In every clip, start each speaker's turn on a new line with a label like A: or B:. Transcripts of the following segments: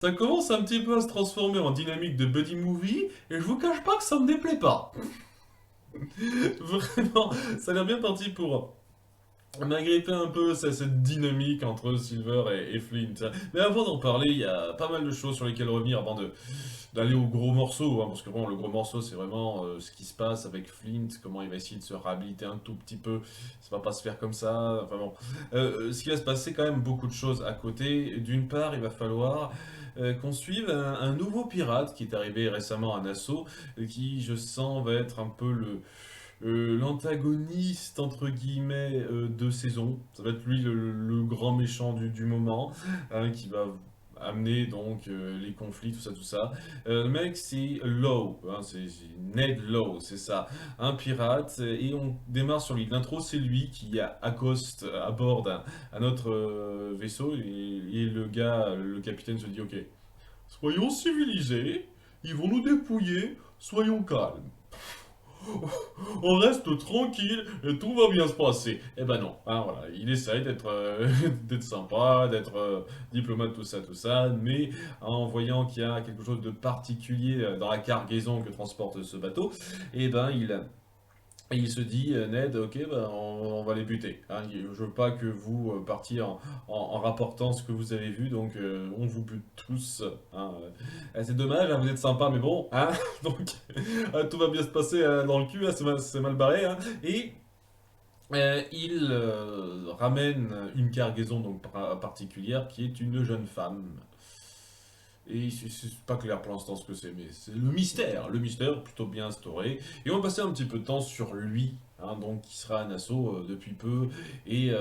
A: Ça commence un petit peu à se transformer en dynamique de buddy movie, et je vous cache pas que ça me déplaît pas. Vraiment, ça a l'air bien parti pour m'agripper un peu cette dynamique entre Silver et Flint. Mais avant d'en parler, il y a pas mal de choses sur lesquelles revenir avant d'aller au gros morceau, hein, parce que bon, le gros morceau, c'est vraiment ce qui se passe avec Flint, comment il va essayer de se réhabiliter un tout petit peu. Ça va pas se faire comme ça. Enfin bon, ce qui va se passer, quand même beaucoup de choses à côté. D'une part, il va falloir qu'on suive un nouveau pirate qui est arrivé récemment à Nassau, qui, je sens, va être un peu l'antagoniste entre guillemets de saison. Ça va être lui le grand méchant du moment, hein, qui va amener donc les conflits, tout ça, tout ça. Le mec c'est Lowe, hein, c'est Ned Lowe, c'est ça, un pirate, et on démarre sur lui. L'intro c'est lui qui accoste à bord un autre vaisseau, et le gars, le capitaine se dit ok, soyons civilisés, ils vont nous dépouiller, soyons calmes. On reste tranquille et tout va bien se passer. Eh ben non, hein, voilà, il essaye d'être d'être sympa, d'être diplomate, tout ça, mais en voyant qu'il y a quelque chose de particulier dans la cargaison que transporte ce bateau, eh ben il se dit, Ned, ok, ben, on va les buter, hein. Je veux pas que vous partiez en rapportant ce que vous avez vu, donc on vous bute tous, hein. C'est dommage, hein, vous êtes sympa, mais bon, hein, donc tout va bien se passer dans le cul, hein, c'est mal barré, hein. Et il ramène une cargaison donc particulière qui est une jeune femme. Et c'est pas clair pour l'instant ce que c'est, mais c'est le mystère plutôt bien instauré. Et on va passer un petit peu de temps sur lui, hein, donc qui sera à Nassau depuis peu, et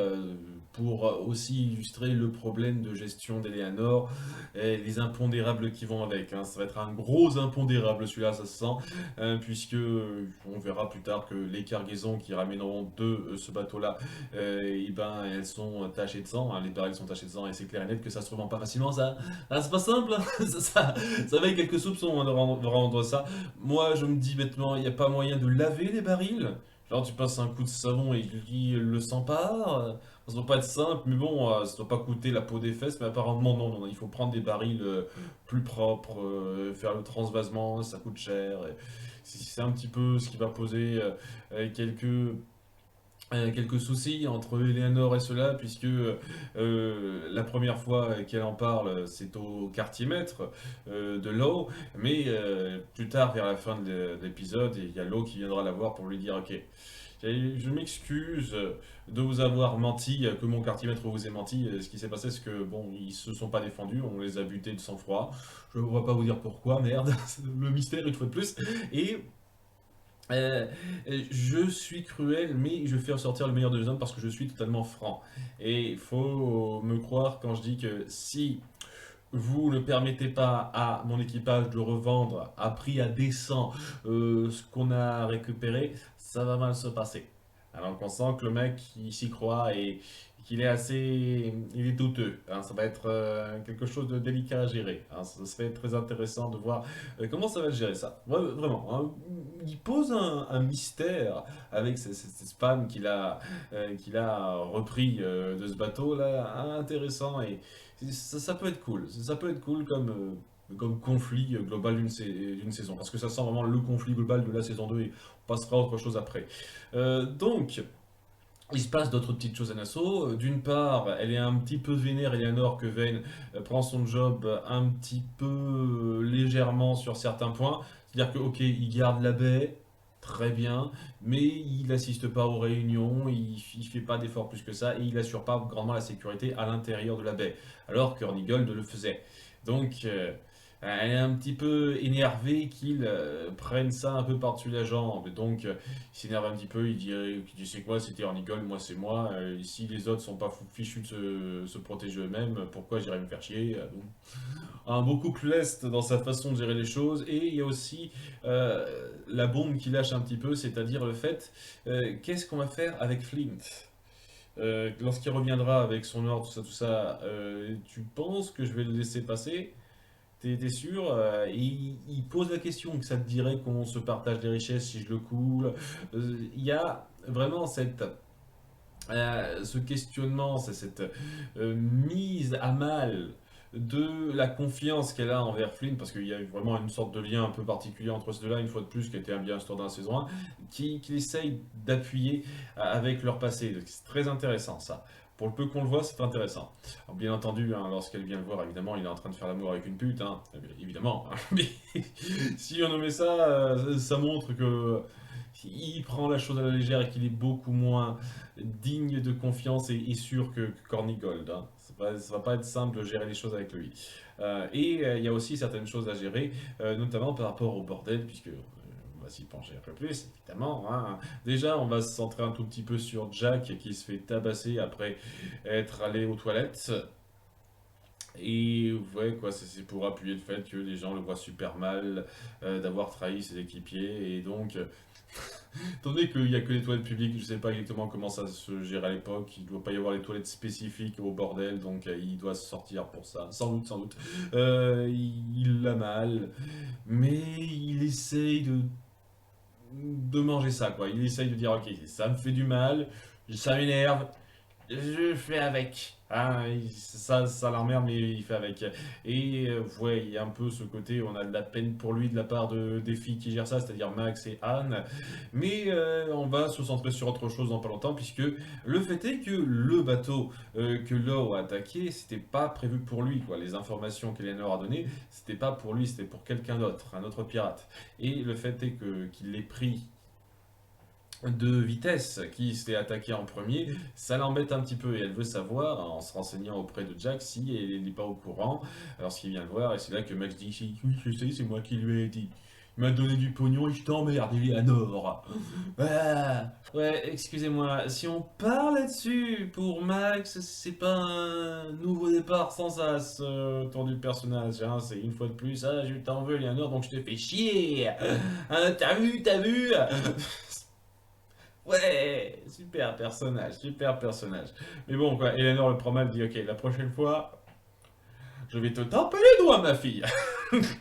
A: pour aussi illustrer le problème de gestion d'Eleanor et les impondérables qui vont avec, hein. Ça va être un gros impondérable celui-là, ça se sent, puisque on verra plus tard que les cargaisons qui ramèneront de ce bateau-là, et ben, elles sont tachées de sang, hein, les barils sont tachés de sang, et c'est clair et net que ça se revend pas facilement ça. Ah, c'est pas simple, hein. Ça avait quelques soupçons, hein, de rendre ça. Moi, je me dis bêtement, il n'y a pas moyen de laver les barils. Genre, tu passes un coup de savon et le s'empare. Ça doit pas être simple, mais bon, ça doit pas coûter la peau des fesses. Mais apparemment, non, il faut prendre des barils plus propres, faire le transvasement, ça coûte cher. Et c'est un petit peu ce qui va poser quelques soucis entre Eleanor et cela, puisque la première fois qu'elle en parle, c'est au quartier maître de Law, mais plus tard, vers la fin de l'épisode, il y a Law qui viendra la voir pour lui dire ok, je m'excuse de vous avoir menti, que mon quartier maître vous ait menti. Ce qui s'est passé, c'est que bon, ils se sont pas défendus, on les a butés de sang-froid. Je ne vais pas vous dire pourquoi, merde, le mystère une fois de plus. Et euh, je suis cruel, mais je fais ressortir le meilleur de deux hommes parce que je suis totalement franc. Et il faut me croire quand je dis que si vous ne permettez pas à mon équipage de revendre à prix indécent ce qu'on a récupéré, ça va mal se passer. Alors qu'on sent que le mec, il s'y croit et qu'il est assez... Il est douteux, hein. Ça va être quelque chose de délicat à gérer, hein. Ce serait très intéressant de voir comment ça va gérer ça. Ouais, vraiment, hein. Il pose un mystère avec cette femme qu'il a repris de ce bateau-là, intéressant. Et ça peut être cool. Ça peut être cool comme conflit global d'une saison. Parce que ça sent vraiment le conflit global de la saison 2 et on passera à autre chose après. Donc, il se passe d'autres petites choses à Nassau. D'une part, elle est un petit peu vénère, Eleanor, que Vayne prend son job un petit peu légèrement sur certains points. C'est-à-dire que, ok, il garde la baie, très bien, mais il n'assiste pas aux réunions, il fait pas d'efforts plus que ça, et il assure pas grandement la sécurité à l'intérieur de la baie, alors que Hornigold le faisait. Donc, elle est un petit peu énervée qu'il prenne ça un peu par-dessus la jambe. Donc, il s'énerve un petit peu, il dit c'est quoi, c'était Hornigold, moi c'est moi. Si les autres sont pas fichus de se protéger eux-mêmes, pourquoi j'irais me faire chier, donc, un beaucoup plus leste dans sa façon de gérer les choses. Et il y a aussi la bombe qui lâche un petit peu, c'est-à-dire le fait qu'est-ce qu'on va faire avec Flint lorsqu'il reviendra avec son ordre, tout ça, tu penses que je vais le laisser passer? T'es sûr? Il pose la question que ça te dirait qu'on se partage les richesses si je le coule. Il y a vraiment ce questionnement, cette mise à mal de la confiance qu'elle a envers Flynn, parce qu'il y a vraiment une sorte de lien un peu particulier entre ces deux-là, une fois de plus, qui a été bien instauré dans la saison 1, qui essaye d'appuyer avec leur passé. Donc, c'est très intéressant ça. Pour le peu qu'on le voit, c'est intéressant. Alors, bien entendu, hein, lorsqu'elle vient le voir, évidemment, il est en train de faire l'amour avec une pute, hein, évidemment. Hein. Mais si on nommait ça, ça montre que il prend la chose à la légère et qu'il est beaucoup moins digne de confiance et sûr que Corny Gold. Hein. Ça va pas être simple de gérer les choses avec lui. Il y a aussi certaines choses à gérer, notamment par rapport au bordel, puisque on va s'y pencher un peu plus, évidemment. Hein. Déjà, on va se centrer un tout petit peu sur Jack qui se fait tabasser après être allé aux toilettes. Et ouais, quoi, c'est pour appuyer le fait que les gens le voient super mal d'avoir trahi ses équipiers. Et donc, étant donné qu'il n'y a que les toilettes publiques, je ne sais pas exactement comment ça se gère à l'époque. Il ne doit pas y avoir les toilettes spécifiques au bordel, donc il doit se sortir pour ça. Sans doute, sans doute. Il l'a mal, mais il essaye de manger ça, quoi. Il essaye de dire, ok, ça me fait du mal, ça m'énerve, je fais avec. Hein, ça l'emmerde, mais il fait avec. Et ouais, il y a un peu ce côté, on a de la peine pour lui de la part des filles qui gèrent ça, c'est-à-dire Max et Anne. Mais on va se centrer sur autre chose dans pas longtemps, puisque le fait est que le bateau que Law a attaqué, c'était pas prévu pour lui, quoi. Les informations qu'Eleanor a données, c'était pas pour lui, c'était pour quelqu'un d'autre, un autre pirate. Et le fait est qu'il l'ait pris de vitesse qui s'est attaqué en premier, ça l'embête un petit peu et elle veut savoir, en se renseignant auprès de Jack, si elle n'est pas au courant lorsqu'il vient le voir. Et c'est là que Max dit, oui, je sais, c'est moi qui lui ai dit. Il m'a donné du pognon et je t'emmerde, Eleanor. Ah, ouais, excusez-moi, si on parle là-dessus, pour Max, c'est pas un nouveau départ sans as autour du personnage, hein, c'est une fois de plus, ah, je t'en veux, Eleanor, donc je te fais chier. Hein, t'as vu. Ouais, super personnage, super personnage. Mais bon, quoi, Eleanor le prend mal, dit, ok, la prochaine fois, je vais te taper les doigts, ma fille.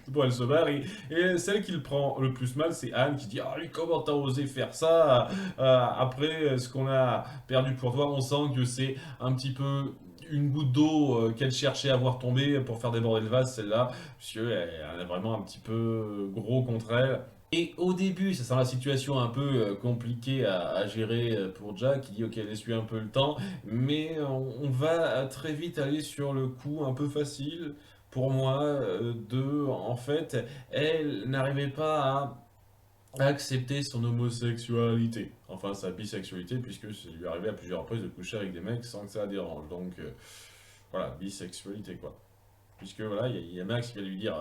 A: Bon, elle se barre, et celle qui le prend le plus mal, c'est Anne, qui dit, ah, lui, comment t'as osé faire ça après ce qu'on a perdu pour toi, on sent que c'est un petit peu une goutte d'eau qu'elle cherchait à voir tomber pour faire déborder le vase, celle-là, puisqu'elle elle a vraiment un petit peu gros contre elle. Et au début, ça sent la situation un peu compliquée à gérer pour Jack. Il dit ok, laisse-lui un peu le temps, mais on va très vite aller sur le coup un peu facile pour moi en fait, elle n'arrivait pas à accepter son homosexualité, enfin sa bisexualité, puisque ça lui arrivait à plusieurs reprises de coucher avec des mecs sans que ça la dérange. Donc voilà, bisexualité quoi. Puisque voilà, il y a Max qui va lui dire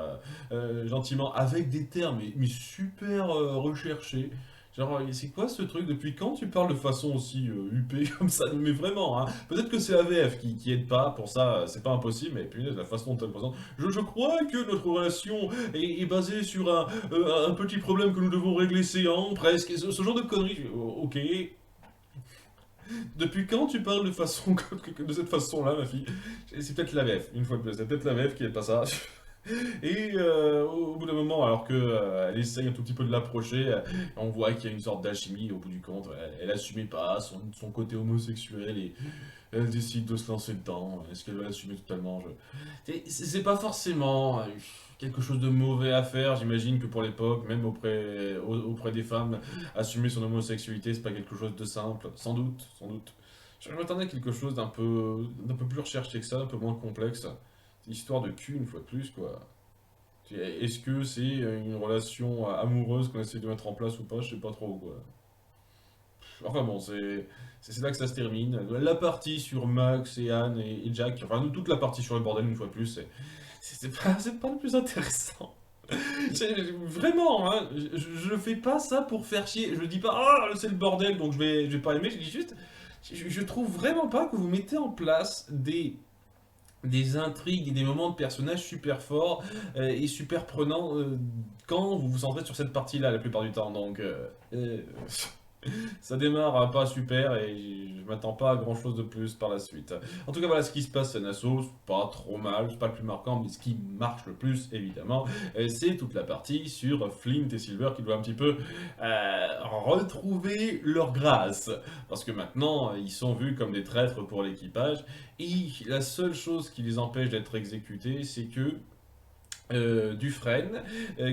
A: gentiment, avec des termes mais super recherchés. Genre, c'est quoi ce truc? Depuis quand tu parles de façon aussi huppée comme ça? Mais vraiment, hein. Peut-être que c'est la VF qui aide pas, pour ça, c'est pas impossible, mais punaise, la façon dont elle présente. Je crois que notre relation est basée sur un petit problème que nous devons régler séant, presque. Et ce genre de conneries. Ok. Depuis quand tu parles de façon de cette façon-là, ma fille? C'est peut-être la VF, une fois de plus, c'est peut-être la VF qui est pas ça. Et au bout d'un moment, alors que elle essaye un tout petit peu de l'approcher, on voit qu'il y a une sorte d'alchimie au bout du compte. Elle assumait pas son côté homosexuel et elle décide de se lancer dedans. Est-ce qu'elle va l'assumer totalement? C'est pas forcément quelque chose de mauvais à faire. J'imagine que pour l'époque, même auprès des femmes, assumer son homosexualité, c'est pas quelque chose de simple. Sans doute, sans doute. Je m'attendais à quelque chose d'un peu plus recherché que ça, un peu moins complexe. Histoire de cul, une fois de plus, quoi. Est-ce que c'est une relation amoureuse qu'on essaie de mettre en place ou pas? Je sais pas trop, quoi. Enfin bon, c'est là que ça se termine. La partie sur Max et Anne et Jack, enfin nous, toute la partie sur le bordel, une fois de plus, c'est pas le plus intéressant. Vraiment, hein, je fais pas ça pour faire chier. Je dis pas, ah, c'est le bordel, donc je vais pas aimer. Je dis juste, je trouve vraiment pas que vous mettez en place des intrigues et des moments de personnages super forts et super prenants quand vous vous centrez sur cette partie-là la plupart du temps. Donc, Ça démarre pas super et je m'attends pas à grand chose de plus par la suite. En tout cas, voilà ce qui se passe à Nassau, c'est pas trop mal, c'est pas le plus marquant, mais ce qui marche le plus, évidemment, c'est toute la partie sur Flint et Silver qui doivent un petit peu retrouver leur grâce. Parce que maintenant, ils sont vus comme des traîtres pour l'équipage, et la seule chose qui les empêche d'être exécutés, c'est que Dufresne,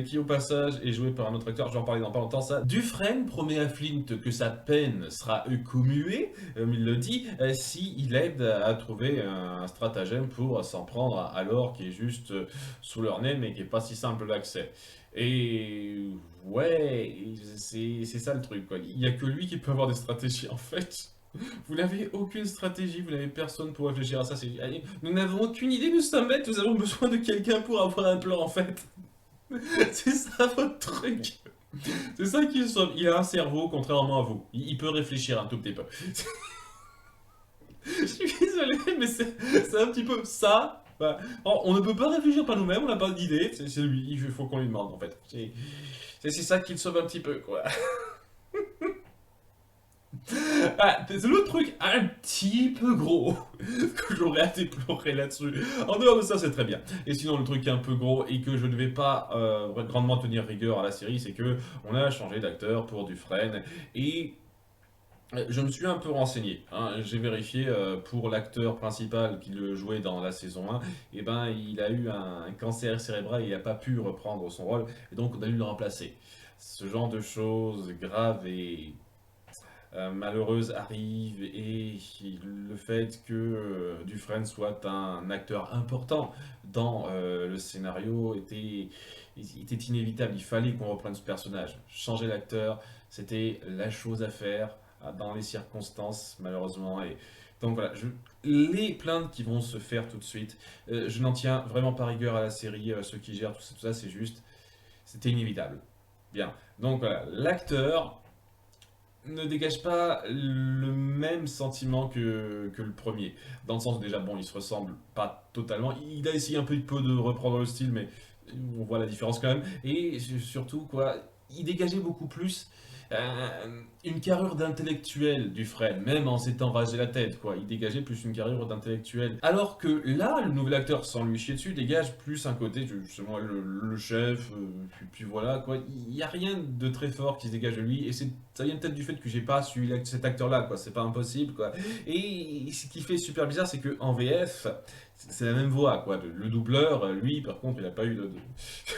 A: qui au passage est joué par un autre acteur, je vais en parler dans pas longtemps ça. Dufresne promet à Flint que sa peine sera commuée, il le dit, si il aide à trouver un stratagème pour s'en prendre à l'or qui est juste sous leur nez mais qui est pas si simple d'accès. Et ouais, c'est ça le truc quoi. Il y a que lui qui peut avoir des stratégies en fait. Vous n'avez aucune stratégie, vous n'avez personne pour réfléchir à ça. Allez, nous n'avons aucune idée, nous sommes bêtes, nous avons besoin de quelqu'un pour avoir un plan en fait. C'est ça votre truc. C'est ça qu'il sauve. Il a un cerveau, contrairement à vous. Il peut réfléchir un tout petit peu. Je suis désolé, mais c'est un petit peu ça. Voilà. On ne peut pas réfléchir par nous-mêmes, on n'a pas d'idée. C'est lui, il faut qu'on lui demande en fait. C'est ça qui le sauve un petit peu quoi. Ah, c'est le truc un petit peu gros que j'aurais à déplorer là-dessus. En dehors de ça, c'est très bien. Et sinon, le truc un peu gros et que je ne vais pas grandement tenir rigueur à la série, c'est que on a changé d'acteur pour Dufresne et je me suis un peu renseigné, hein. J'ai vérifié pour l'acteur principal qui le jouait dans la saison 1, et ben il a eu un cancer cérébral et il n'a pas pu reprendre son rôle, et donc on a dû le remplacer. Ce genre de choses graves et malheureuse arrive et le fait que Dufresne soit un acteur important dans le scénario était inévitable. Il fallait qu'on reprenne ce personnage. Changer l'acteur, c'était la chose à faire dans les circonstances, malheureusement. Et donc voilà, les plaintes qui vont se faire tout de suite, je n'en tiens vraiment pas rigueur à la série, ceux qui gèrent tout ça c'est juste, c'était inévitable. Bien, donc voilà, l'acteur ne dégage pas le même sentiment que le premier. Dans le sens où déjà, bon, il se ressemble pas totalement. Il a essayé un peu de reprendre le style, mais on voit la différence quand même. Et surtout, quoi, il dégageait beaucoup plus une carrure d'intellectuel du Fred, même en s'étant rasé la tête, quoi. Il dégageait plus une carrure d'intellectuel. Alors que là, le nouvel acteur, sans lui chier dessus, dégage plus un côté, justement, le chef, puis voilà, quoi. Il n'y a rien de très fort qui se dégage de lui, et ça vient peut-être du fait que j'ai pas su cet acteur-là, quoi. C'est pas impossible, quoi. Et ce qui fait super bizarre, c'est que en VF, c'est la même voix, quoi. Le doubleur, lui, par contre, il n'a pas eu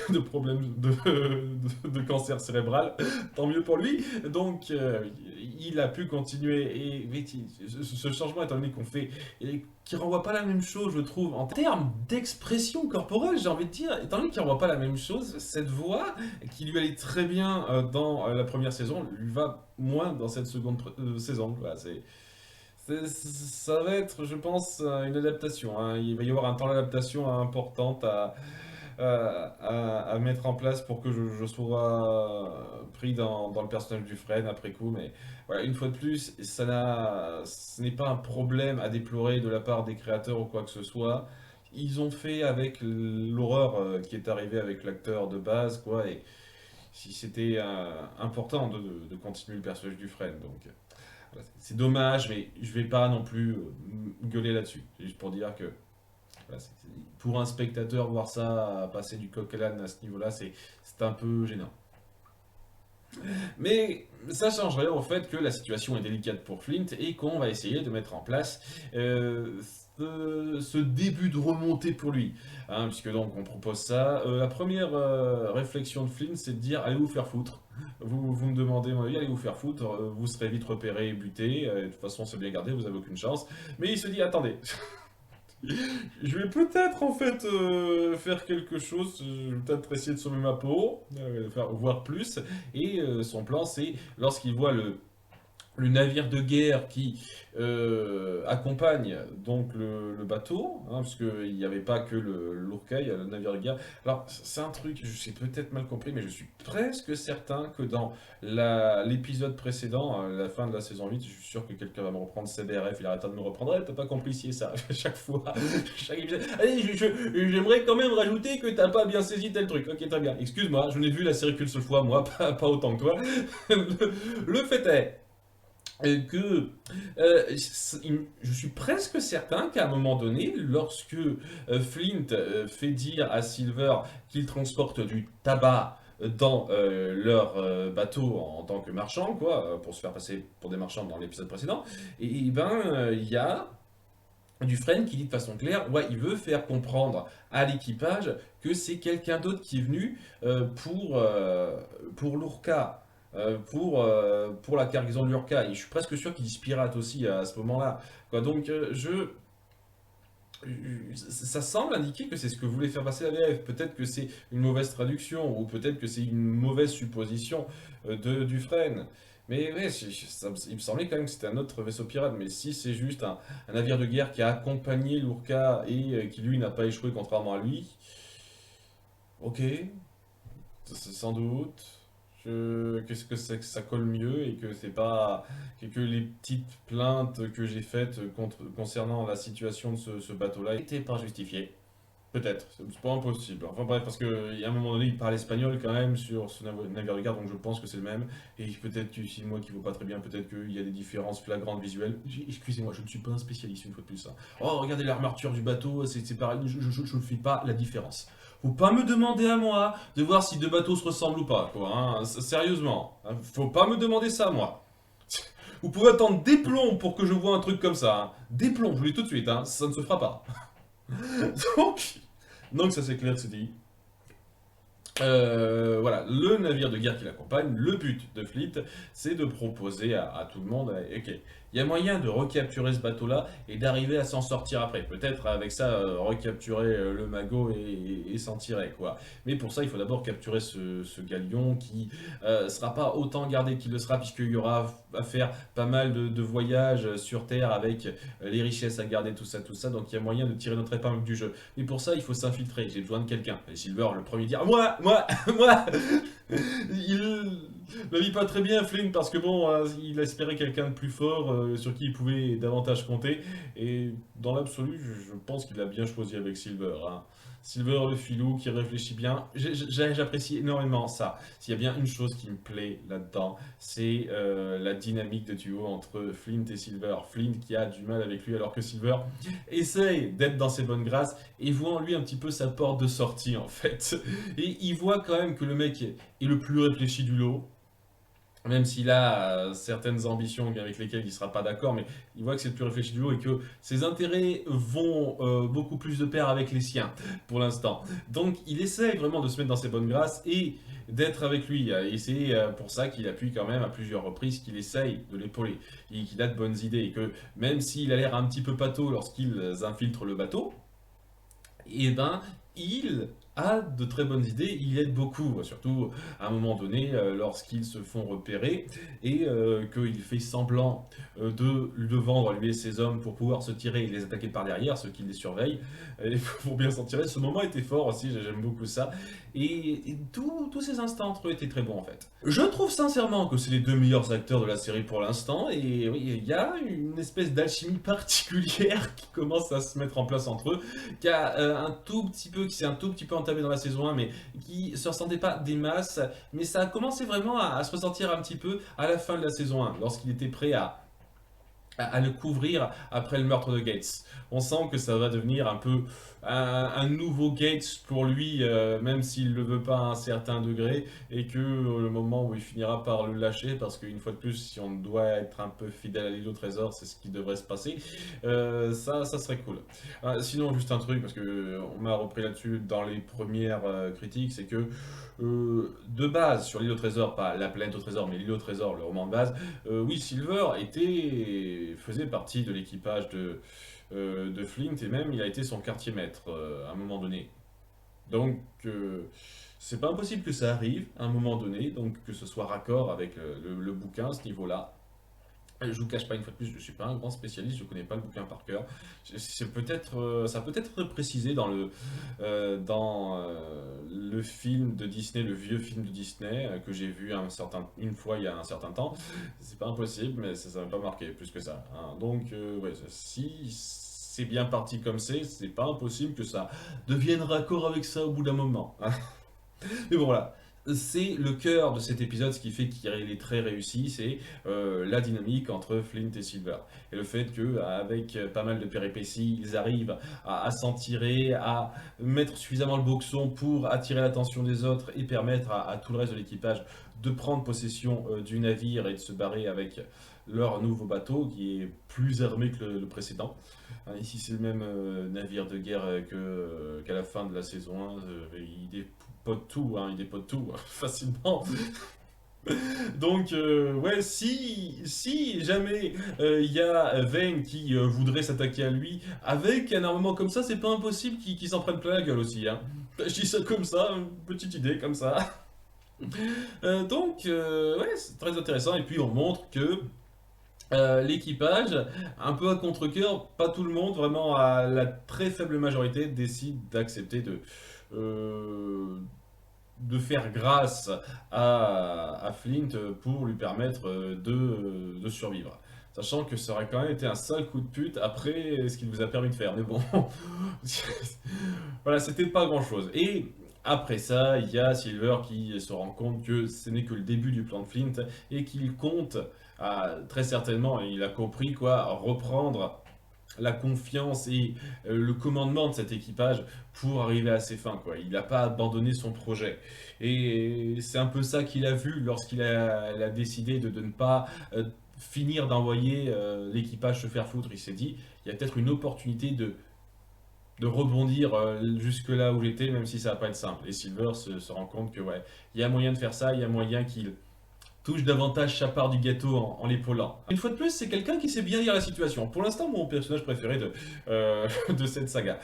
A: de problème de cancer cérébral. Tant mieux pour lui. Donc, il a pu continuer. Et ce changement, étant donné qu'on fait, et qui renvoie pas la même chose, je trouve, en termes d'expression corporelle, j'ai envie de dire, étant donné qu'il renvoie pas la même chose, cette voix, qui lui allait très bien dans la première saison, lui va moins dans cette seconde saison. Voilà, ça va être, je pense, une adaptation, hein. Il va y avoir un temps d'adaptation importante à mettre en place pour que je sois pris dans le personnage du Fred après coup. Mais voilà, une fois de plus, ce n'est pas un problème à déplorer de la part des créateurs ou quoi que ce soit. Ils ont fait avec l'horreur qui est arrivée avec l'acteur de base, quoi. Et si c'était important de continuer le personnage du Fred. Donc, voilà, c'est dommage, mais je vais pas non plus gueuler là-dessus. C'est juste pour dire que voilà, pour un spectateur, voir ça passer du coq à l'âne à ce niveau-là, c'est un peu gênant. Mais ça change rien au fait que la situation est délicate pour Flint et qu'on va essayer de mettre en place ce début de remontée pour lui. Hein, puisque donc on propose ça. La première réflexion de Flint, c'est de dire allez vous faire foutre. Vous me demandez mon avis, allez vous faire foutre, vous serez vite repéré et buté. De toute façon, c'est bien gardé, vous avez aucune chance. Mais il se dit attendez. Je vais peut-être en fait faire quelque chose, je vais peut-être essayer de sauver ma peau, voire plus. Et son plan, c'est lorsqu'il voit le navire de guerre qui accompagne donc le bateau, hein, parce qu'il n'y avait pas que l'Urkai, le navire de guerre. Alors, c'est un truc, je sais peut-être mal compris, mais je suis presque certain que dans l'épisode précédent, la fin de la saison 8, je suis sûr que quelqu'un va me reprendre CBRF, il arrête de me reprendre. T'as pas compris si ça à chaque fois, chaque épisode. Allez, j'aimerais quand même rajouter que t'as pas bien saisi tel truc. Ok, très bien, excuse-moi, je n'ai vu la série qu'une seule fois, moi, pas autant que toi. Le fait est que je suis presque certain qu'à un moment donné, lorsque Flint fait dire à Silver qu'il transporte du tabac dans leur bateau en tant que marchand, quoi, pour se faire passer pour des marchands dans l'épisode précédent, et ben il y a Dufresne qui dit de façon claire, ouais, il veut faire comprendre à l'équipage que c'est quelqu'un d'autre qui est venu pour l'Urca, pour la cargaison de l'Urca. Et je suis presque sûr qu'il dit pirate aussi à ce moment-là. Quoi, donc, ça semble indiquer que c'est ce que voulait faire passer la VF. Peut-être que c'est une mauvaise traduction, ou peut-être que c'est une mauvaise supposition de Dufresne. Mais ouais, il me semblait quand même que c'était un autre vaisseau pirate. Mais si c'est juste un navire de guerre qui a accompagné l'Urca et qui lui n'a pas échoué contrairement à lui, ok, sans doute. Qu'est-ce que c'est que ça colle mieux et que c'est pas que les petites plaintes que j'ai faites concernant la situation de ce bateau-là n'étaient pas justifiées. Peut-être, c'est pas impossible. Enfin bref, parce qu'à un moment donné, il parle espagnol quand même sur ce navire de guerre, donc je pense que c'est le même. Et peut-être que si moi qui ne vois pas très bien, peut-être qu'il y a des différences flagrantes visuelles. Excusez-moi, je ne suis pas un spécialiste une fois de plus. Hein. Oh, regardez l'armature du bateau, c'est pareil, je ne fais pas la différence. Faut pas me demander à moi de voir si deux bateaux se ressemblent ou pas, quoi. Hein. Sérieusement, hein. Faut pas me demander ça, moi. Vous pouvez attendre des plombs pour que je vois un truc comme ça. Hein. Des plombs, je vous le dis tout de suite, hein. Ça ne se fera pas. donc, donc ça c'est clair, c'est dit. Voilà, le navire de guerre qui l'accompagne, le but de Fleet, c'est de proposer à tout le monde, ok, il y a moyen de recapturer ce bateau-là et d'arriver à s'en sortir après. Peut-être avec ça, recapturer le magot et s'en tirer, quoi. Mais pour ça, il faut d'abord capturer ce galion qui sera pas autant gardé qu'il le sera, puisqu'il y aura à faire pas mal de voyages sur Terre avec les richesses à garder, tout ça, tout ça. Donc il y a moyen de tirer notre épingle du jeu. Mais pour ça, il faut s'infiltrer. J'ai besoin de quelqu'un. Et Silver, le premier, dire moi, moi. Il le vit pas très bien, Flynn, parce que bon, il espérait quelqu'un de plus fort sur qui il pouvait davantage compter. Et dans l'absolu, je pense qu'il a bien choisi avec Silver. Hein. Silver, le filou, qui réfléchit bien. J'apprécie énormément ça. S'il y a bien une chose qui me plaît là-dedans, c'est la dynamique de duo entre Flint et Silver. Flint qui a du mal avec lui alors que Silver essaye d'être dans ses bonnes grâces et voit en lui un petit peu sa porte de sortie en fait. Et il voit quand même que le mec est le plus réfléchi du lot. Même s'il a certaines ambitions avec lesquelles il ne sera pas d'accord, mais il voit que c'est le plus réfléchi du lot et que ses intérêts vont beaucoup plus de pair avec les siens pour l'instant. Donc il essaye vraiment de se mettre dans ses bonnes grâces et d'être avec lui. Et c'est pour ça qu'il appuie quand même à plusieurs reprises, qu'il essaye de l'épauler et qu'il a de bonnes idées. Et que même s'il a l'air un petit peu pâteau lorsqu'ils infiltrent le bateau, et ben il a de très bonnes idées, il aide beaucoup, surtout à un moment donné lorsqu'ils se font repérer et qu'il fait semblant de vendre lui et ses hommes pour pouvoir se tirer et les attaquer par derrière, ceux qui les surveillent, et pour bien s'en tirer. Ce moment était fort aussi, j'aime beaucoup ça. Et tous ces instants entre eux étaient très bons en fait. Je trouve sincèrement que c'est les deux meilleurs acteurs de la série pour l'instant, et oui, il y a une espèce d'alchimie particulière qui commence à se mettre en place entre eux qui a qui s'est un tout petit peu entamé dans la saison 1, mais qui se ressentait pas des masses. Mais ça a commencé vraiment à se ressentir un petit peu à la fin de la saison 1, lorsqu'il était prêt à le couvrir après le meurtre de Gates. On sent que ça va devenir un peu un nouveau Gates pour lui, même s'il ne le veut pas à un certain degré, et que le moment où il finira par le lâcher, parce qu'une fois de plus, si on doit être un peu fidèle à l'île au trésor, c'est ce qui devrait se passer, ça serait cool. Sinon, juste un truc, parce que on m'a repris là-dessus dans les premières critiques, c'est que de base, sur l'île au trésor, pas la planète au trésor, mais l'île au trésor, le roman de base, oui, Silver faisait partie de l'équipage de Flint et même il a été son quartier maître à un moment donné. Donc, c'est pas impossible que ça arrive à un moment donné, donc que ce soit raccord avec le bouquin à ce niveau-là. Je vous cache pas une fois de plus, je suis pas un grand spécialiste, je connais pas le bouquin par cœur. Ça peut être précisé dans le film de Disney, le vieux film de Disney que j'ai vu une fois il y a un certain temps. C'est pas impossible, mais ça m'a pas marqué plus que ça. Hein. Donc, ouais, si c'est bien parti comme c'est pas impossible que ça devienne raccord avec ça au bout d'un moment. Hein. Mais bon, voilà. c'est le cœur de cet épisode, ce qui fait qu'il est très réussi, c'est la dynamique entre Flint et Silver. Et le fait qu'avec pas mal de péripéties, ils arrivent à s'en tirer, à mettre suffisamment le boxon pour attirer l'attention des autres et permettre à tout le reste de l'équipage de prendre possession du navire et de se barrer avec leur nouveau bateau qui est plus armé que le précédent. Hein, ici, c'est le même navire de guerre qu'à la fin de la saison 1. Il dépote tout, hein, il dépote tout facilement. Donc, ouais, si jamais il y a Vayne qui voudrait s'attaquer à lui avec un armement comme ça, c'est pas impossible qu'il s'en prenne plein la gueule aussi. Hein. Je dis ça comme ça, une petite idée comme ça. Donc, ouais, c'est très intéressant. Et puis, on montre que l'équipage, un peu à contre-cœur, pas tout le monde, vraiment à la très faible majorité, décide d'accepter euh, de faire grâce à Flint pour lui permettre de survivre. Sachant que ça aurait quand même été un sale coup de pute après ce qu'il vous a permis de faire. Mais bon, voilà, c'était pas grand chose. Et après ça, il y a Silver qui se rend compte que ce n'est que le début du plan de Flint et qu'il compte, très certainement, il a compris quoi, reprendre la confiance et le commandement de cet équipage pour arriver à ses fins, quoi. Il n'a pas abandonné son projet. Et c'est un peu ça qu'il a vu lorsqu'il a décidé de ne pas finir d'envoyer l'équipage se faire foutre. Il s'est dit, il y a peut-être une opportunité de rebondir jusque là où j'étais, même si ça va pas être simple. Et Silver se rend compte que ouais, il y a moyen de faire ça, il y a moyen qu'il touche davantage sa part du gâteau en l'épaulant. Une fois de plus, c'est quelqu'un qui sait bien lire la situation. Pour l'instant, mon personnage préféré de cette saga.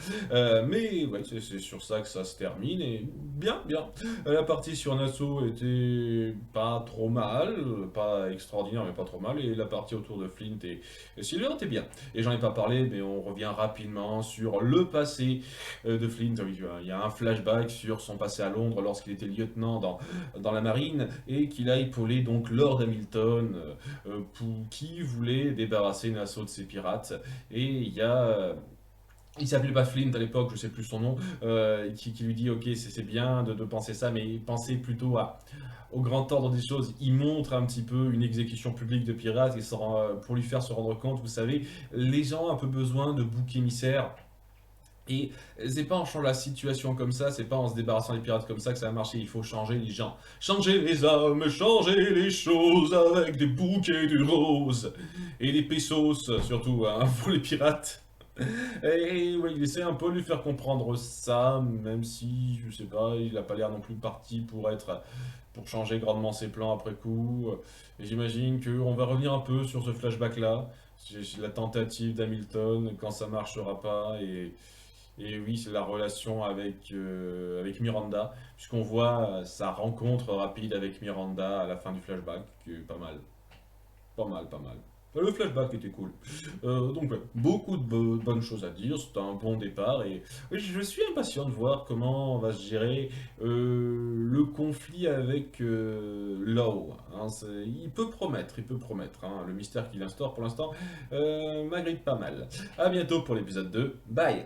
A: Mais ouais, c'est sur ça que ça se termine, et bien, bien. La partie sur Nassau était pas trop mal, pas extraordinaire, mais pas trop mal, et la partie autour de Flint et Silver était bien. Et j'en ai pas parlé, mais on revient rapidement sur le passé de Flint. Oui, il y a un flashback sur son passé à Londres lorsqu'il était lieutenant dans la marine et qu'il a épaulé donc Lord Hamilton qui voulait débarrasser Nassau de ses pirates. Et il y a il s'appelait pas Flint à l'époque, je sais plus son nom, qui lui dit ok c'est bien de penser ça, mais pensez plutôt au grand ordre des choses. Il montre un petit peu une exécution publique de pirates et pour lui faire se rendre compte, vous savez, les gens ont un peu besoin de boucs émissaires. Et c'est pas en changeant la situation comme ça, c'est pas en se débarrassant des pirates comme ça que ça va marcher, il faut changer les gens. Changer les hommes, changer les choses avec des bouquets de roses. Et des pesos surtout, hein, pour les pirates. Et ouais, il essaie un peu de lui faire comprendre ça, même si, je sais pas, il a pas l'air non plus parti pour changer grandement ses plans après coup. Et j'imagine qu'on va revenir un peu sur ce flashback-là, la tentative d'Hamilton, quand ça marchera pas, et oui, c'est la relation avec Miranda, puisqu'on voit sa rencontre rapide avec Miranda à la fin du flashback, qui est pas mal. Pas mal, pas mal. Le flashback était cool. Donc, ouais, beaucoup de bonnes choses à dire. C'était un bon départ. Et oui, je suis impatient de voir comment on va se gérer le conflit avec Law. Hein. Il peut promettre, il peut promettre. Hein. Le mystère qu'il instaure pour l'instant m'agrippe pas mal. À bientôt pour l'épisode 2. Bye!